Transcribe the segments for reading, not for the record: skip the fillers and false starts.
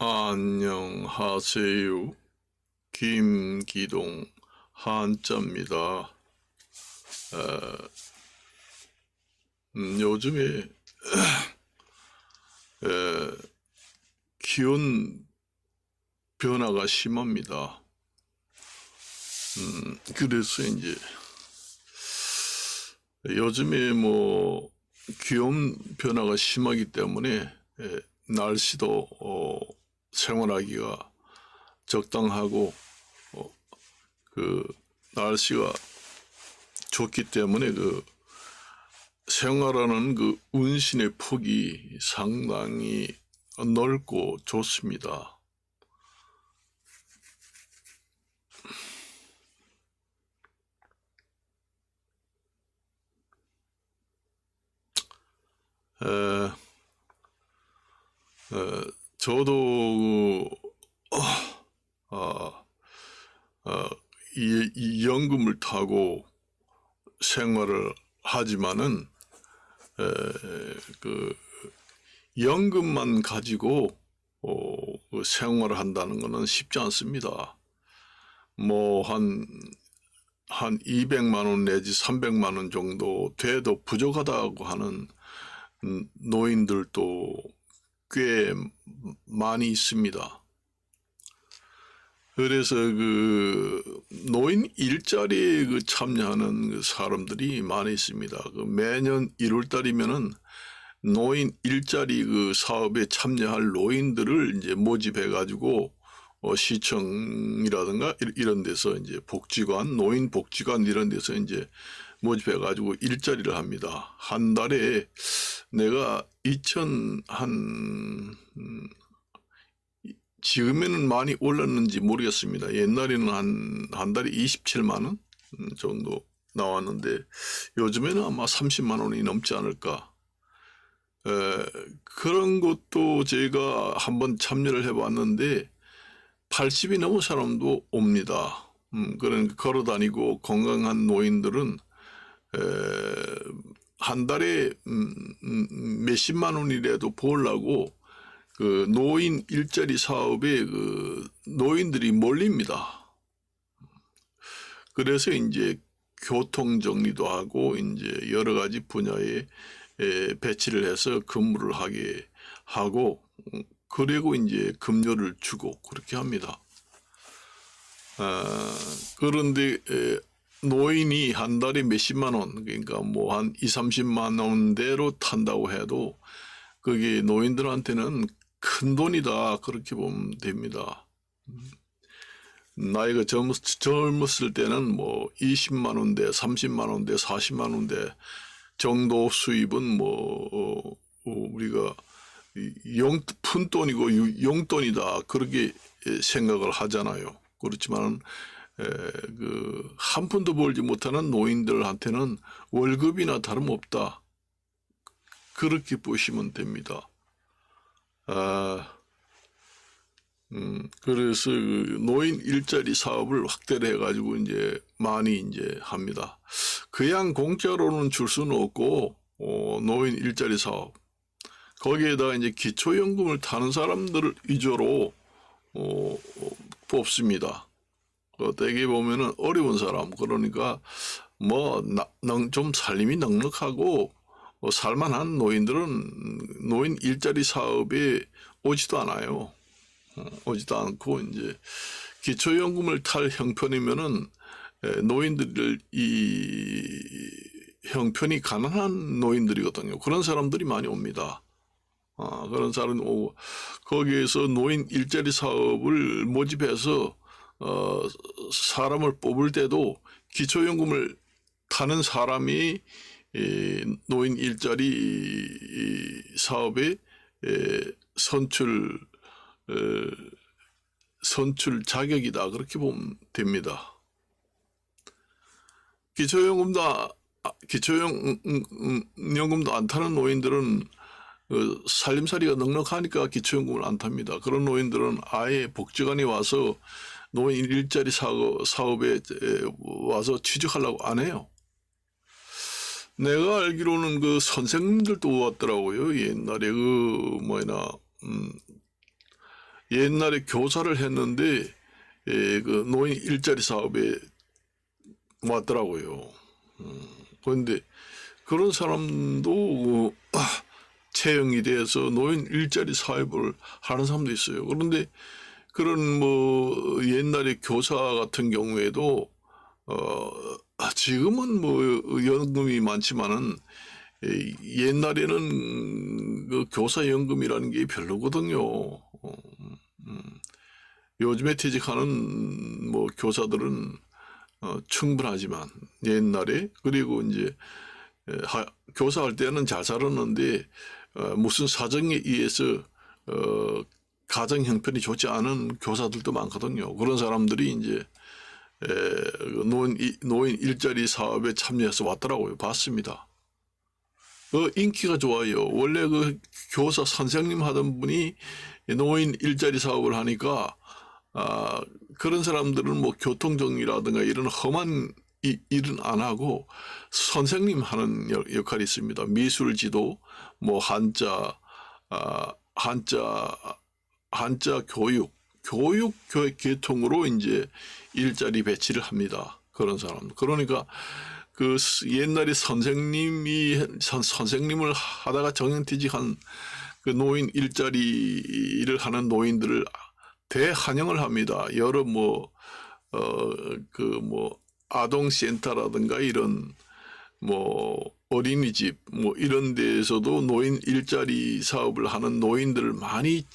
안녕하세요. 김기동 한자입니다. 요즘에 기온 변화가 심합니다. 그래서 이제 요즘에 기온 변화가 심하기 때문에 날씨도 생활하기가 적당하고 그 날씨가 좋기 때문에 생활하는 운신의 폭이 상당히 넓고 좋습니다. 저도 이 연금을 타고 생활을 하지만은 연금만 가지고 생활을 한다는 것은 쉽지 않습니다. 한 200만 원 내지 300만 원 정도 돼도 부족하다고 하는 노인들도 꽤 많이 있습니다. 그래서 노인 일자리에 참여하는 사람들이 많이 있습니다. 매년 1월 달이면은 노인 일자리 사업에 참여할 노인들을 이제 모집해 가지고 시청이라든가 이런 데서 이제 복지관, 노인 복지관 이런 데서 이제 모집해 가지고 일자리를 합니다. 한 달에 내가 지금에는 많이 올랐는지 모르겠습니다. 옛날에는 한 달에 27만 원 정도 나왔는데 요즘에는 아마 30만 원이 넘지 않을까. 그런 것도 제가 한번 참여를 해봤는데 80이 넘은 사람도 옵니다. 그러니까 걸어 다니고 건강한 노인들은 한 달에 몇십만 원이라도 벌려고 노인 일자리 사업에 노인들이 몰립니다. 그래서 이제 교통 정리도 하고 이제 여러 가지 분야에 배치를 해서 근무를 하게 하고 그리고 이제 급료를 주고 그렇게 합니다. 그런데 노인이 한 달에 몇십만 원, 그러니까 한 2, 30만 원대로 탄다고 해도 그게 노인들한테는 큰 돈이다 그렇게 보면 됩니다. 나이가 젊었을 때는 20만 원대, 30만 원대, 40만 원대 정도 수입은 우리가 푼돈이고 용돈이다 그렇게 생각을 하잖아요. 그렇지만 한 푼도 벌지 못하는 노인들한테는 월급이나 다름없다 그렇게 보시면 됩니다. 그래서 노인 일자리 사업을 확대를 해가지고 이제 많이 이제 합니다. 그냥 공짜로는 줄 수는 없고 노인 일자리 사업 거기에다가 이제 기초연금을 타는 사람들을 위주로 뽑습니다. 대개 보면은 어려운 사람 그러니까 좀 살림이 넉넉하고 살만한 노인들은 노인 일자리 사업에 오지도 않아요. 오지도 않고 이제 기초연금을 탈 형편이면은 노인들 이 형편이 가난한 노인들이거든요. 그런 사람들이 많이 옵니다. 그런 사람 오고 거기에서 노인 일자리 사업을 모집해서 사람을 뽑을 때도 기초연금을 타는 사람이 노인 일자리 사업에 선출 자격이다 그렇게 보면 됩니다. 기초연금도 안 타는 노인들은 살림살이가 넉넉하니까 기초연금을 안 탑니다. 그런 노인들은 아예 복지관에 와서 노인 일자리 사업에 와서 취직하려고 안 해요. 내가 알기로는 선생님들도 왔더라고요. 옛날에 옛날에 교사를 했는데 그 노인 일자리 사업에 왔더라고요. 그런데 그런 사람도 채용이 돼서 노인 일자리 사업을 하는 사람도 있어요. 그런데 그런 뭐 옛날에 교사 같은 경우에도 지금은 뭐 연금이 많지만은 옛날에는 그 교사 연금이라는 게 별로거든요. 요즘에 퇴직하는 뭐 교사들은 충분하지만 옛날에 그리고 이제 교사할 때는 잘 살았는데 무슨 사정에 의해서 가정 형편이 좋지 않은 교사들도 많거든요. 그런 사람들이 이제 노인 일자리 사업에 참여해서 왔더라고요. 봤습니다. 인기가 좋아요. 원래 그 교사 선생님 하던 분이 노인 일자리 사업을 하니까 그런 사람들은 뭐 교통정리라든가 이런 험한 일은 안 하고 선생님 하는 역할이 있습니다. 미술 지도, 뭐 한자, 한자 교육 계통으로 이제 일자리 배치를 합니다. 그런 사람. 그러니까 그 옛날에 선생님을 하다가 정년퇴직한 그 노인 일자리를 하는 노인들을 대환영을 합니다. 여러 아동센터라든가 이런 어린이집 이런 데에서도 노인 일자리 사업을 하는 노인들을 많이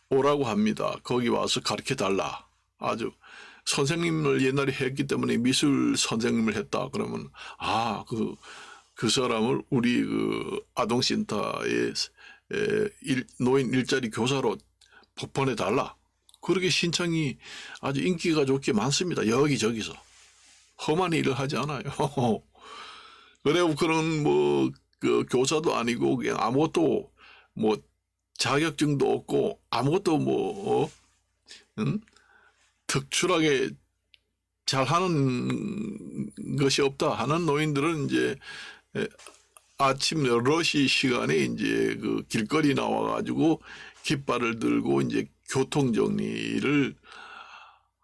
오라고 합니다. 거기 와서 가르쳐 달라. 아주 선생님을 옛날에 했기 때문에 미술 선생님을 했다. 그러면 그 사람을 우리 그 아동센터에 노인 일자리 교사로 보내 달라. 그렇게 신청이 아주 인기가 좋게 많습니다. 여기저기서. 험한 일을 하지 않아요. 그리고 그런 그 교사도 아니고 그냥 아무것도 자격증도 없고 아무것도 특출하게 잘하는 것이 없다 하는 노인들은 이제 아침 러시 시간에 이제 그 길거리 나와가지고 깃발을 들고 이제 교통 정리를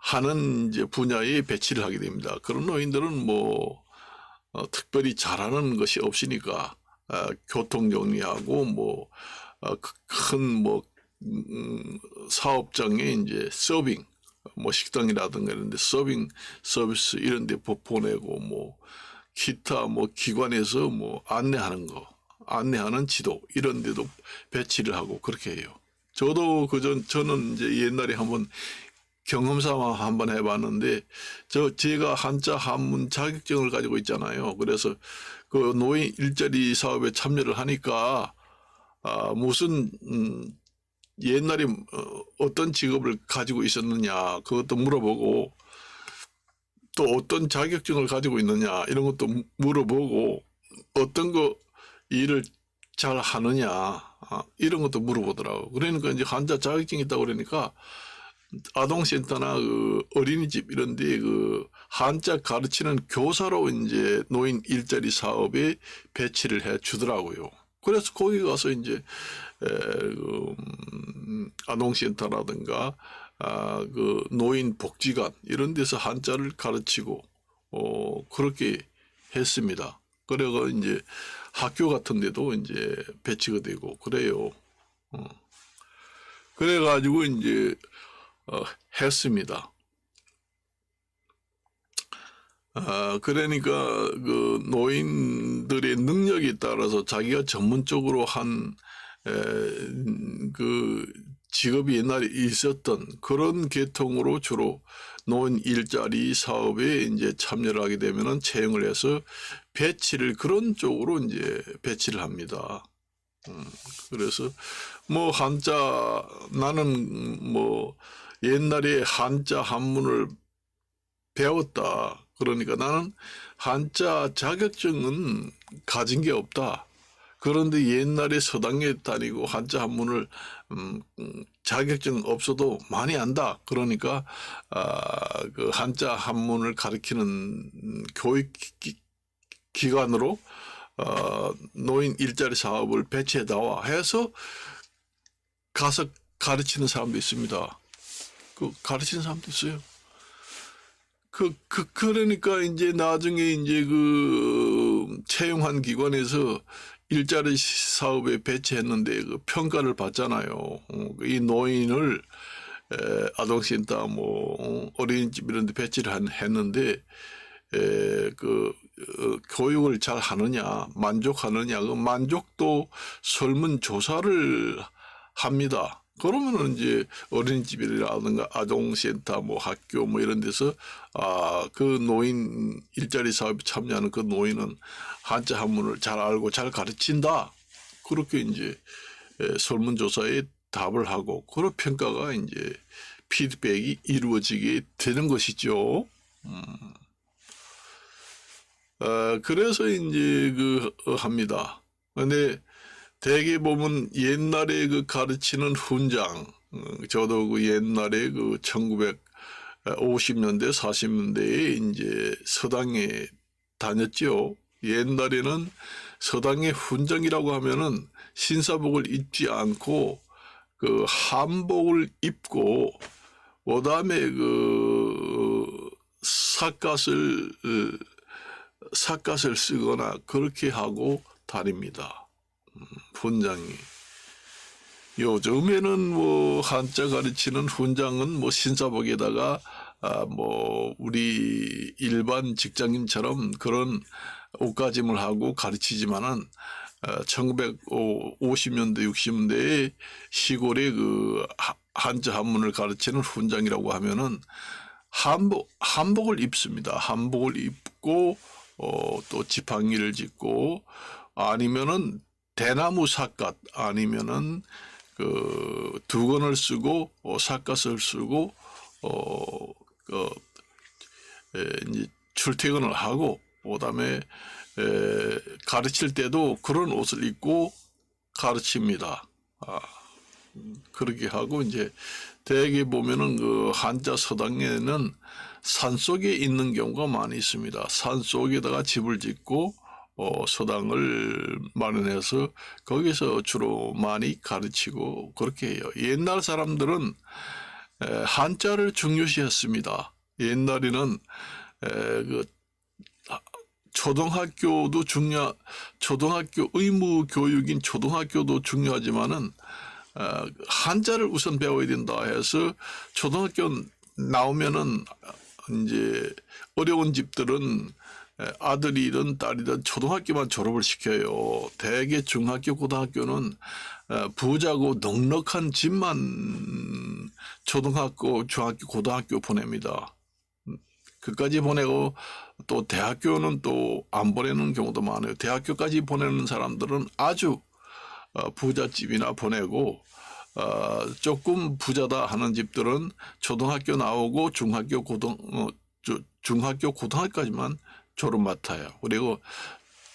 하는 이제 분야에 배치를 하게 됩니다. 그런 노인들은 특별히 잘하는 것이 없으니까 교통 정리하고 큰 사업장에 이제 서빙 식당이라든가 이런 데 서빙 서비스 이런 데 보내고 기타 기관에서 안내하는 안내하는 지도 이런 데도 배치를 하고 그렇게 해요. 저도 저는 이제 옛날에 한번 경험삼아 한번 해봤는데 제가 한자 한문 자격증을 가지고 있잖아요. 그래서 그 노인 일자리 사업에 참여를 하니까 무슨 옛날에 어떤 직업을 가지고 있었느냐 그것도 물어보고 또 어떤 자격증을 가지고 있느냐 이런 것도 물어보고 어떤 거 일을 잘 하느냐 이런 것도 물어보더라고. 그러니까 이제 한자 자격증이 있다고 그러니까 아동센터나 그 어린이집 이런 데 그 한자 가르치는 교사로 이제 노인 일자리 사업에 배치를 해 주더라고요. 그래서 거기 가서 이제 아동센터라든가 그 노인 복지관 이런 데서 한자를 가르치고 그렇게 했습니다. 그래가 이제 학교 같은 데도 이제 배치가 되고 그래요. 그래가지고 이제 했습니다. 그러니까 그 노인들의 능력에 따라서 자기가 전문적으로 한 그 직업이 옛날에 있었던 그런 계통으로 주로 노인 일자리 사업에 이제 참여를 하게 되면은 채용을 해서 그런 쪽으로 이제 배치를 합니다. 그래서 나는 옛날에 한자 한문을 배웠다. 그러니까 나는 한자 자격증은 가진 게 없다. 그런데 옛날에 서당에 다니고 한자 한문을 자격증 없어도 많이 안다. 그러니까 그 한자 한문을 가르치는 교육 기관으로 노인 일자리 사업을 배치해 나와 해서 가서 가르치는 사람도 있습니다. 그 가르치는 사람도 있어요. 그러니까 이제 나중에 이제 그 채용한 기관에서 일자리 사업에 배치했는데 그 평가를 받잖아요. 이 노인을 아동센터 어린이집 이런 데 배치를 했는데 교육을 잘 하느냐, 만족하느냐, 그 만족도 설문조사를 합니다. 그러면은 이제 어린이집이라든가 아동센터 학교 이런 데서 그 노인 일자리 사업에 참여하는 그 노인은 한자 한문을 잘 알고 잘 가르친다. 그렇게 이제 설문조사에 답을 하고 그런 평가가 이제 피드백이 이루어지게 되는 것이죠. 그래서 이제 합니다. 근데 대개 보면 옛날에 그 가르치는 훈장, 저도 그 옛날에 그 1950년대, 40년대에 이제 서당에 다녔죠. 옛날에는 서당의 훈장이라고 하면은 신사복을 입지 않고 그 한복을 입고 그다음에 그 삿갓을 쓰거나 그렇게 하고 다닙니다. 훈장이. 요즘에는 한자 가르치는 훈장은 신사복에다가 우리 일반 직장인처럼 그런 옷가짐을 하고 가르치지만은 1950년대, 60년대에 시골에 그 한자 한문을 가르치는 훈장이라고 하면은 한복을 입습니다. 한복을 입고 또 지팡이를 짚고 아니면은 대나무 삿갓 아니면은 그 두건을 쓰고 삿갓을 쓰고 이제 출퇴근을 하고 그다음에 가르칠 때도 그런 옷을 입고 가르칩니다. 그렇게 하고 이제 대개 보면은 그 한자 서당에는 산 속에 있는 경우가 많이 있습니다. 산 속에다가 집을 짓고 서당을 마련해서 거기서 주로 많이 가르치고 그렇게 해요. 옛날 사람들은 한자를 중요시했습니다. 옛날에는 그 초등학교 의무 교육인 초등학교도 중요하지만은 한자를 우선 배워야 된다 해서 초등학교 나오면은 이제 어려운 집들은 아들이든 딸이든 초등학교만 졸업을 시켜요. 대개 중학교, 고등학교는 부자고 넉넉한 집만 초등학교, 중학교, 고등학교 보냅니다. 그까지 보내고 또 대학교는 또 안 보내는 경우도 많아요. 대학교까지 보내는 사람들은 아주 부잣집이나 보내고 조금 부자다 하는 집들은 초등학교 나오고 중학교, 고등학교까지만 졸업 맡아요. 그리고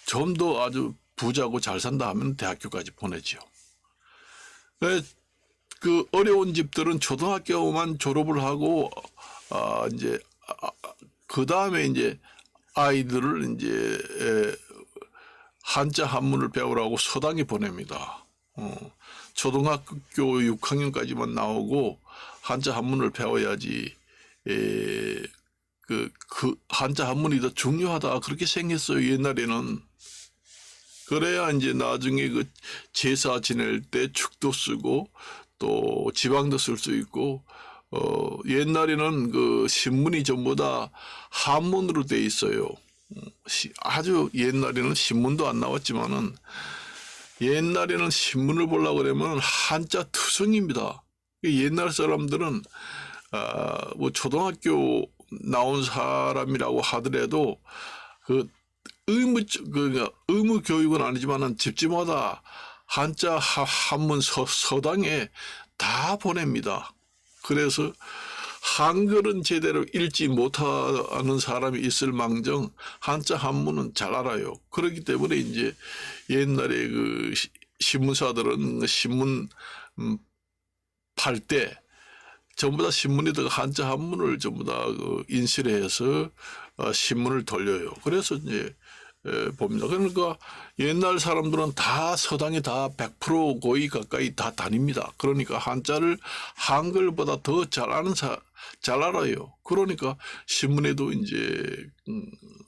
좀 더 아주 부자고 잘 산다 하면 대학교까지 보내죠. 그 어려운 집들은 초등학교만 졸업을 하고 이제 그 다음에 이제 아이들을 이제 한자 한문을 배우라고 서당에 보냅니다. 초등학교 6학년까지만 나오고 한자 한문을 배워야지 그 한자 한문이 더 중요하다 그렇게 생겼어요. 옛날에는. 그래야 이제 나중에 그 제사 지낼 때 축도 쓰고 또 지방도 쓸 수 있고 옛날에는 그 신문이 전부 다 한문으로 돼 있어요. 아주 옛날에는 신문도 안 나왔지만은 옛날에는 신문을 보려고 그러면 한자 투성입니다. 옛날 사람들은 초등학교 나온 사람이라고 하더라도 의무 교육은 아니지만은 집집마다 한자 한문 서당에 다 보냅니다. 그래서 한글은 제대로 읽지 못하는 사람이 있을 망정 한자 한문은 잘 알아요. 그렇기 때문에 이제 옛날에 그 신문사들은 신문 팔 때 전부 다 신문에다가 한자 한문을 전부 다 인쇄를 해서 신문을 돌려요. 그래서 이제 봅니다. 그러니까 옛날 사람들은 다 서당에 다 100% 거의 가까이 다 다닙니다. 그러니까 한자를 한글보다 더 잘 알아요. 그러니까 신문에도 이제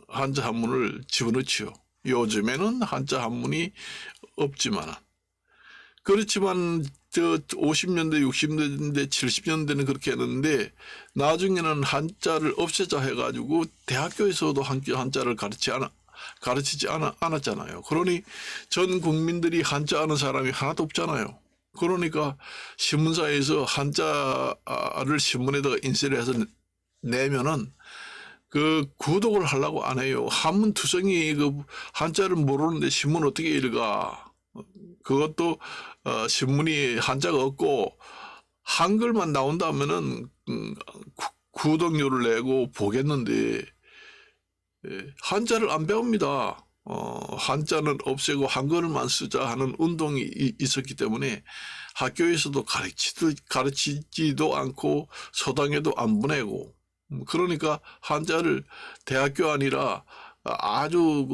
한자 한문을 집어넣지요. 요즘에는 한자 한문이 없지만 그렇지만 저 50년대, 60년대, 70년대는 그렇게 했는데 나중에는 한자를 없애자 해가지고 대학교에서도 한자를 가르치지 않았잖아요. 그러니 전 국민들이 한자 아는 사람이 하나도 없잖아요. 그러니까 신문사에서 한자를 신문에다가 인쇄를 해서 내면은 그 구독을 하려고 안 해요. 한문투성이 그 한자를 모르는데 신문 어떻게 읽어? 그것도 신문이 한자가 없고 한글만 나온다면은 구독료를 내고 보겠는데 한자를 안 배웁니다. 한자는 없애고 한글만 쓰자 하는 운동이 있었기 때문에 학교에서도 가르치지도 않고 서당에도 안 보내고 그러니까 한자를 대학교 아니라 아주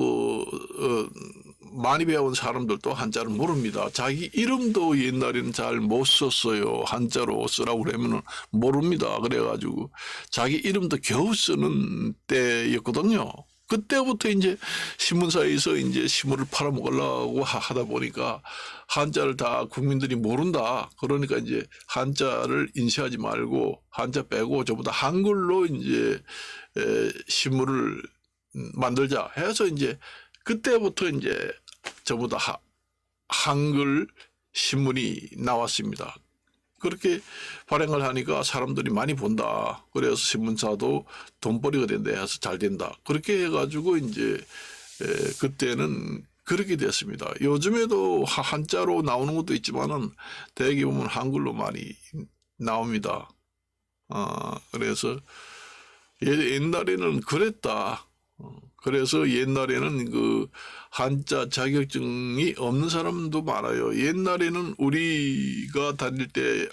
많이 배운 사람들도 한자를 모릅니다. 자기 이름도 옛날에는 잘 못 썼어요. 한자로 쓰라고 그러면 모릅니다. 그래가지고 자기 이름도 겨우 쓰는 때였거든요. 그때부터 이제 신문사에서 이제 신문을 팔아먹으려고 하다 보니까 한자를 다 국민들이 모른다. 그러니까 이제 한자를 인쇄하지 말고 한자 빼고 전부 다 한글로 이제 신문을 만들자 해서 이제 그때부터 이제 전부 다 한글 신문이 나왔습니다. 그렇게 발행을 하니까 사람들이 많이 본다. 그래서 신문사도 돈벌이가 된다 해서 잘 된다. 그렇게 해가지고 이제 그때는 그렇게 됐습니다. 요즘에도 한자로 나오는 것도 있지만은 대개 보면 한글로 많이 나옵니다. 그래서 옛날에는 그랬다. 그래서 옛날에는 그 한자 자격증이 없는 사람도 많아요. 옛날에는 우리가 다닐 때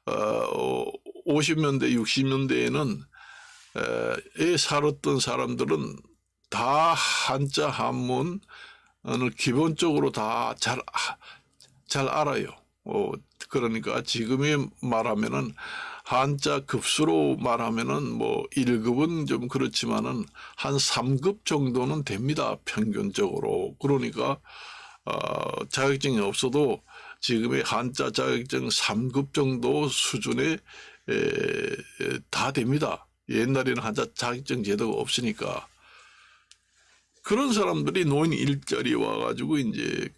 50년대, 60년대에는 에 살았던 사람들은 다 한자 한문을 기본적으로 다 잘 알아요. 그러니까 지금의 말하면은 한자 급수로 말하면은 뭐 1급은 좀 그렇지만은 한 3급 정도는 됩니다. 평균적으로. 그러니까 자격증이 없어도 지금의 한자 자격증 3급 정도 수준에 다 됩니다. 옛날에는 한자 자격증 제도가 없으니까. 그런 사람들이 노인 일자리에 와가지고 이제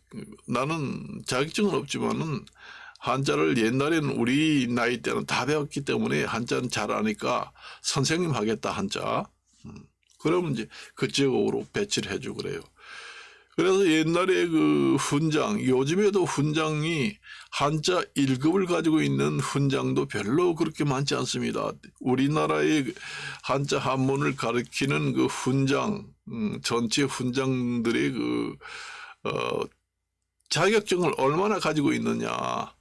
나는 자격증은 없지만은 한자를 옛날에는 우리 나이 때는 다 배웠기 때문에 한자는 잘 아니까 선생님 하겠다 한자. 그러면 이제 그쪽으로 배치를 해주고 그래요. 그래서 옛날에 그 훈장, 요즘에도 훈장이 한자 1급을 가지고 있는 훈장도 별로 그렇게 많지 않습니다. 우리나라의 한자 한문을 가리키는 그 훈장, 전체 훈장들의 그, 자격증을 얼마나 가지고 있느냐.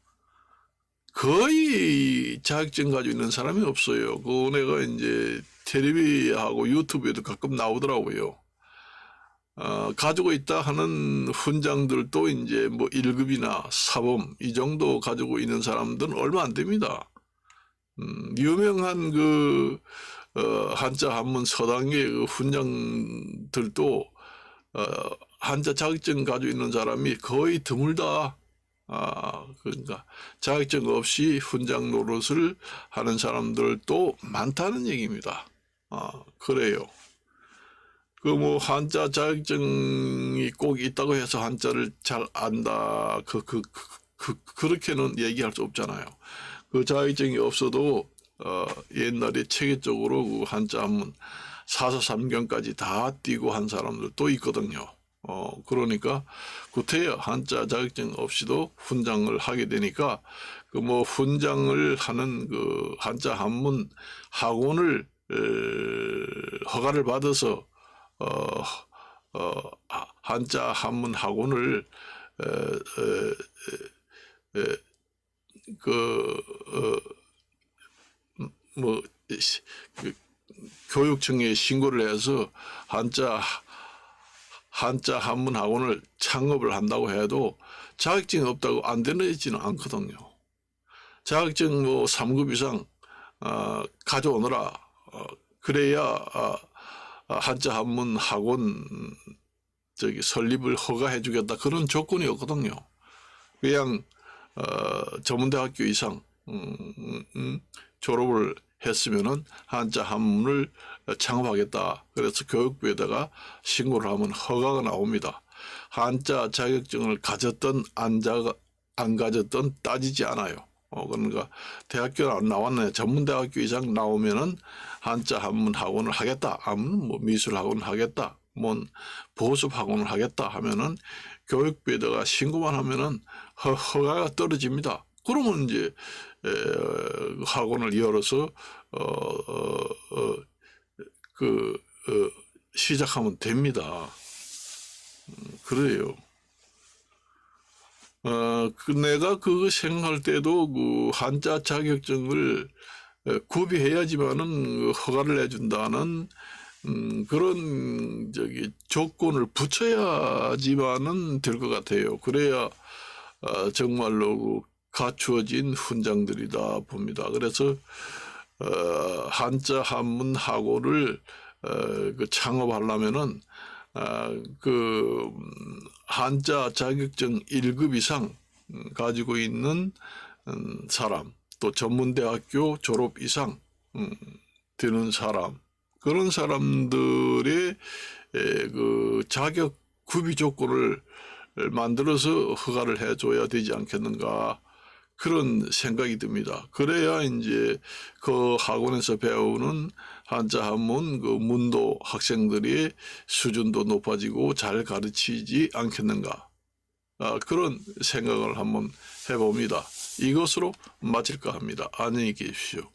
거의 자격증 가지고 있는 사람이 없어요. 그 내가 이제 텔레비하고 유튜브에도 가끔 나오더라고요. 가지고 있다 하는 훈장들도 이제 뭐 1급이나 사범 이 정도 가지고 있는 사람들은 얼마 안 됩니다. 유명한 그 한자 한문 서당의 그 훈장들도 한자 자격증 가지고 있는 사람이 거의 드물다. 그러니까 자격증 없이 훈장 노릇을 하는 사람들도 많다는 얘기입니다. 그래요. 그 뭐 한자 자격증이 꼭 있다고 해서 한자를 잘 안다. 그렇게는 얘기할 수 없잖아요. 그 자격증이 없어도 옛날에 체계적으로 그 한자 한문 사서삼경까지 다 띄고 한 사람들도 있거든요. 그러니까 구태여 한자 자격증 없이도 훈장을 하게 되니까 그 뭐 훈장을 하는 그 한자 한문 학원을 허가를 받아서 한자 한문 학원을 뭐 교육청에 신고를 해서 한자 한자 한문 학원을 창업을 한다고 해도 자격증이 없다고 안 되지는 않거든요. 자격증 뭐 3급 이상 가져오너라. 그래야 한자 한문 학원 설립을 허가해 주겠다. 그런 조건이 없거든요. 그냥 전문대학교 이상 졸업을 했으면은 한자 한문을 창업하겠다. 그래서 교육부에다가 신고를 하면 허가가 나옵니다. 한자 자격증을 가졌던 안 가졌던 따지지 않아요. 그러니까 대학교 안 나왔네. 전문대학교 이상 나오면은 한자 한문 학원을 하겠다. 아니면 뭐 미술 학원을 하겠다. 뭐 보습 학원을 하겠다 하면은 교육부에다가 신고만 하면은 허가가 떨어집니다. 그러면 이제 학원을 열어서 시작하면 됩니다. 그래요. 내가 그거 생각할 때도 그 한자 자격증을 구비해야지만은 허가를 해준다는 그런 조건을 붙여야지만은 될 것 같아요. 그래야 정말로 갖추어진 훈장들이다 봅니다. 그래서 한자 한문 학원을 창업하려면은 한자 자격증 1급 이상 가지고 있는 사람, 또 전문대학교 졸업 이상 되는 사람, 그런 사람들의 그 자격 구비 조건을 만들어서 허가를 해줘야 되지 않겠는가, 그런 생각이 듭니다. 그래야 이제 그 학원에서 배우는 한자 한문 그 문도 학생들의 수준도 높아지고 잘 가르치지 않겠는가, 그런 생각을 한번 해봅니다. 이것으로 마칠까 합니다. 안녕히 계십시오.